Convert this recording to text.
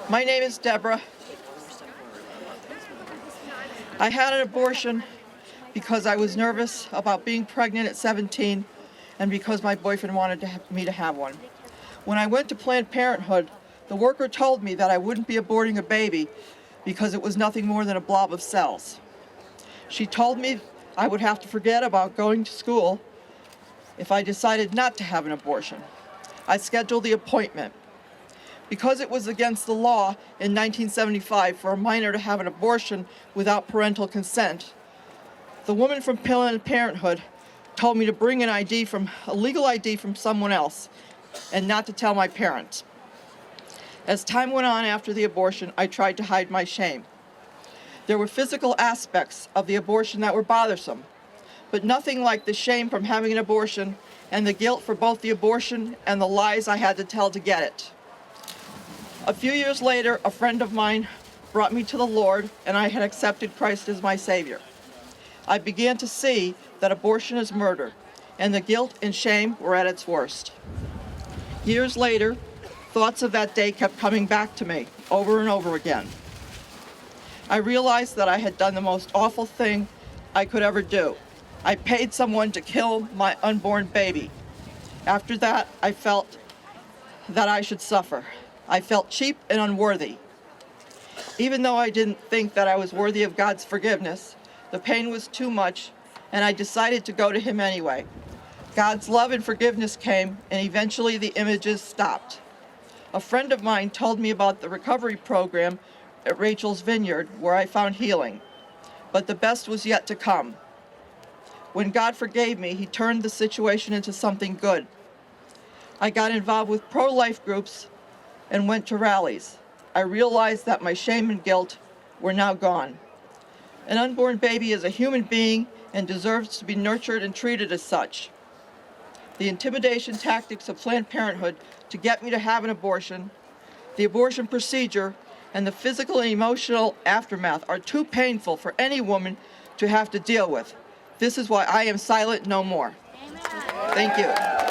My name is Deborah. I had an abortion because I was nervous about being pregnant at 17 and because my boyfriend wanted me to have one. When I went to Planned Parenthood, the worker told me that I wouldn't be aborting a baby because it was nothing more than a blob of cells. She told me I would have to forget about going to school if I decided not to have an abortion. I scheduled the appointment. Because it was against the law in 1975 for a minor to have an abortion without parental consent, the woman from Planned Parenthood told me to bring a legal ID from someone else and not to tell my parents. As time went on after the abortion, I tried to hide my shame. There were physical aspects of the abortion that were bothersome, but nothing like the shame from having an abortion and the guilt for both the abortion and the lies I had to tell to get it. A few years later, a friend of mine brought me to the Lord, and I had accepted Christ as my Savior. I began to see that abortion is murder, and the guilt and shame were at its worst. Years later, thoughts of that day kept coming back to me over and over again. I realized that I had done the most awful thing I could ever do. I paid someone to kill my unborn baby. After that, I felt that I should suffer. I felt cheap and unworthy. Even though I didn't think that I was worthy of God's forgiveness, the pain was too much, and I decided to go to Him anyway. God's love and forgiveness came, and eventually the images stopped. A friend of mine told me about the recovery program at Rachel's Vineyard, where I found healing. But the best was yet to come. When God forgave me, He turned the situation into something good. I got involved with pro-life groups and went to rallies. I realized that my shame and guilt were now gone. An unborn baby is a human being and deserves to be nurtured and treated as such. The intimidation tactics of Planned Parenthood to get me to have an abortion, the abortion procedure, and the physical and emotional aftermath are too painful for any woman to have to deal with. This is why I am silent no more. Amen. Thank you.